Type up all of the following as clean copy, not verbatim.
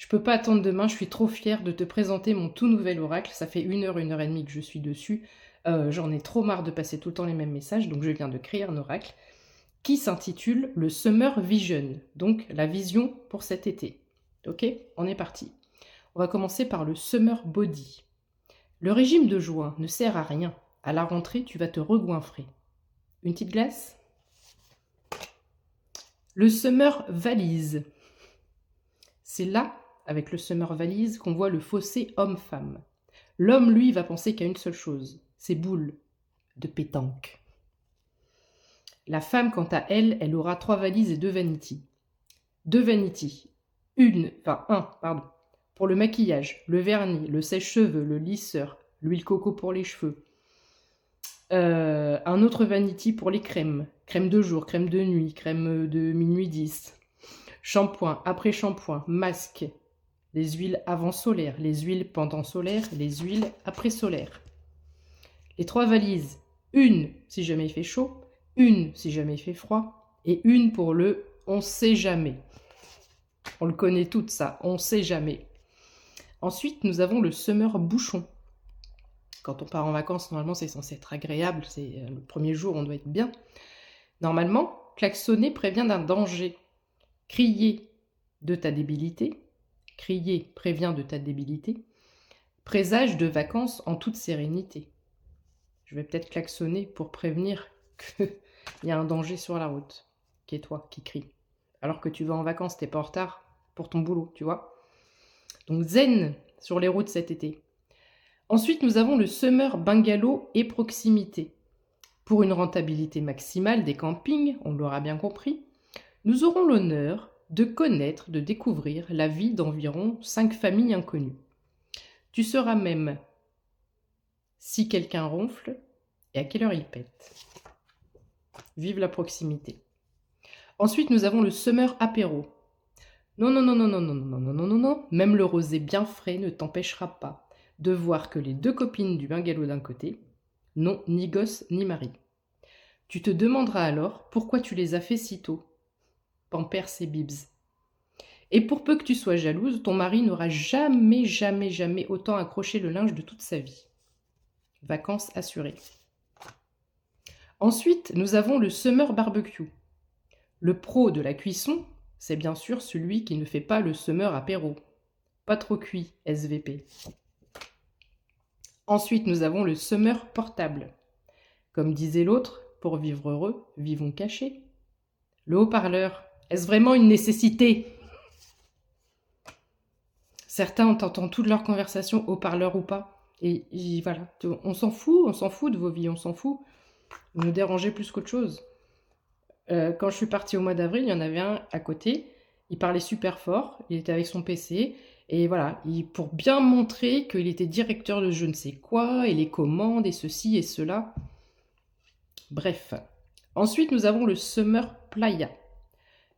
Je peux pas attendre demain, je suis trop fière de te présenter mon tout nouvel oracle. Ça fait 1 heure et demie que je suis dessus. J'en ai trop marre de passer tout le temps les mêmes messages, donc je viens de créer un oracle qui s'intitule le Summer Vision, donc la vision pour cet été. Ok, on est parti. On va commencer par le Summer Body. Le régime de juin ne sert à rien. À la rentrée, tu vas te regoinfrer. Une petite glace? Le Summer Valise. C'est là, avec le Summer Valise, qu'on voit le fossé homme-femme. L'homme, lui, va penser qu'à une seule chose, ses boules de pétanque. La femme, quant à elle, elle aura 3 valises et 2 vanities. 2 vanities. Un, pour le maquillage, le vernis, le sèche-cheveux, le lisseur, l'huile coco pour les cheveux. Un autre vanity pour les crèmes. Crème de jour, crème de nuit, crème de minuit 10. Shampoing, après-shampoing, masque. Les huiles avant solaires, les huiles pendant solaires, les huiles après solaires. Les 3 valises. Une si jamais il fait chaud, une si jamais il fait froid, et une pour le on sait jamais. On le connaît toutes ça, on sait jamais. Ensuite, nous avons le Summer Bouchon. Quand on part en vacances, normalement, c'est censé être agréable. C'est le premier jour, on doit être bien. Normalement, klaxonner prévient d'un danger. Crier de ta débilité. Crier prévient de ta débilité. Présage de vacances en toute sérénité. Je vais peut-être klaxonner pour prévenir qu'il y a un danger sur la route. Qui est toi qui crie. Alors que tu vas en vacances, t'es pas en retard pour ton boulot, tu vois. Donc zen sur les routes cet été. Ensuite, nous avons le Summer Bungalow et proximité. Pour une rentabilité maximale des campings, on l'aura bien compris, nous aurons l'honneur de connaître, de découvrir la vie d'environ 5 familles inconnues. Tu sauras même si quelqu'un ronfle et à quelle heure il pète. Vive la proximité. Ensuite, nous avons le Summer Apéro. Non, non, non, non, non, non, non, non, non, non, non, même le rosé bien frais ne t'empêchera pas de voir que les 2 copines du bungalow d'un côté n'ont ni gosse ni mari. Tu te demanderas alors pourquoi tu les as fait si tôt. Pampers et bibs. Et pour peu que tu sois jalouse, ton mari n'aura jamais, jamais, jamais autant accroché le linge de toute sa vie. Vacances assurées. Ensuite, nous avons le Summer Barbecue. Le pro de la cuisson, c'est bien sûr celui qui ne fait pas le Summer Apéro. Pas trop cuit, SVP. Ensuite, nous avons le Summer Portable. Comme disait l'autre, pour vivre heureux, vivons cachés. Le haut-parleur, est-ce vraiment une nécessité? Certains entendent toute leur conversation haut-parleur ou pas. Et voilà, on s'en fout de vos vies, on s'en fout. Vous nous dérangez plus qu'autre chose. Quand je suis partie au mois d'avril, il y en avait un à côté, il parlait super fort, il était avec son PC, et voilà, pour bien montrer qu'il était directeur de je ne sais quoi, et les commandes, et ceci et cela. Bref. Ensuite, nous avons le Summer Playa.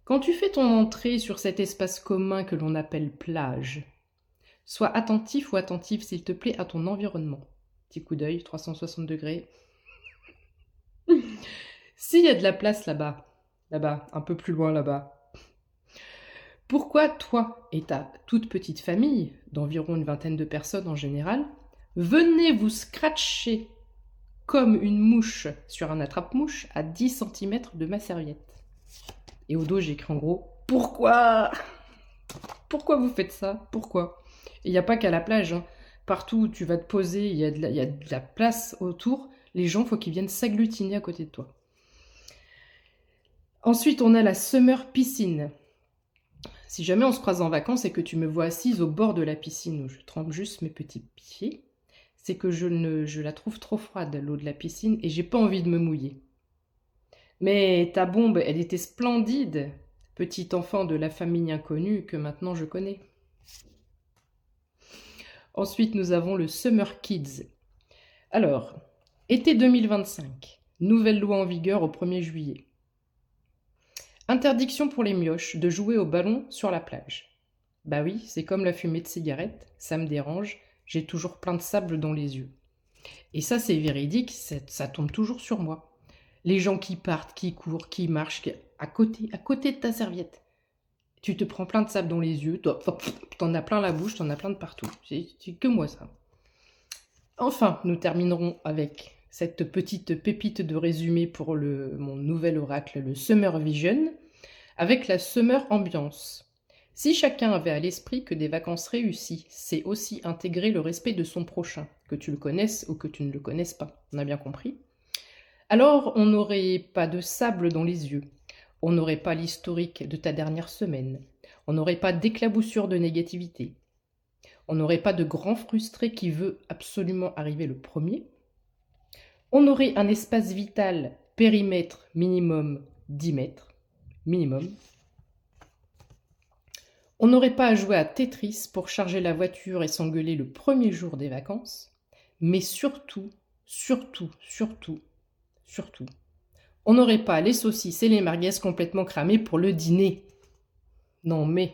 Quand tu fais ton entrée sur cet espace commun que l'on appelle plage, sois attentif ou attentive, s'il te plaît, à ton environnement. Petit coup d'œil, 360 degrés. S'il y a de la place là-bas, un peu plus loin là-bas, pourquoi toi et ta toute petite famille, d'environ une vingtaine de personnes en général, venez vous scratcher comme une mouche sur un attrape-mouche à 10 cm de ma serviette? Et au dos, j'écris en gros « Pourquoi ? Pourquoi vous faites ça? Pourquoi ?» Et il n'y a pas qu'à la plage, hein. Partout où tu vas te poser, il y a de la place autour. Les gens, il faut qu'ils viennent s'agglutiner à côté de toi. Ensuite, on a la Summer Piscine. Si jamais on se croise en vacances et que tu me vois assise au bord de la piscine où je trempe juste mes petits pieds, c'est que je la trouve trop froide, l'eau de la piscine, et j'ai pas envie de me mouiller. Mais ta bombe, elle était splendide, petit enfant de la famille inconnue que maintenant je connais. Ensuite, nous avons le Summer Kids. Alors, été 2025, nouvelle loi en vigueur au 1er juillet. Interdiction pour les mioches de jouer au ballon sur la plage. Bah oui, c'est comme la fumée de cigarette, ça me dérange, j'ai toujours plein de sable dans les yeux. Et ça, c'est véridique, ça tombe toujours sur moi. Les gens qui partent, qui courent, qui marchent, à côté de ta serviette. Tu te prends plein de sable dans les yeux, t'en as plein la bouche, t'en as plein de partout. C'est que moi ça. Enfin, nous terminerons avec cette petite pépite de résumé pour mon nouvel oracle, le Summer Vision, avec la Summer Ambiance. Si chacun avait à l'esprit que des vacances réussies, c'est aussi intégrer le respect de son prochain, que tu le connaisses ou que tu ne le connaisses pas, on a bien compris. Alors, on n'aurait pas de sable dans les yeux, on n'aurait pas l'historique de ta dernière semaine, on n'aurait pas d'éclaboussure de négativité, on n'aurait pas de grand frustré qui veut absolument arriver le premier, on aurait un espace vital, périmètre minimum 10 mètres, minimum. On n'aurait pas à jouer à Tetris pour charger la voiture et s'engueuler le premier jour des vacances, mais surtout, on n'aurait pas les saucisses et les merguez complètement cramées pour le dîner. Non mais,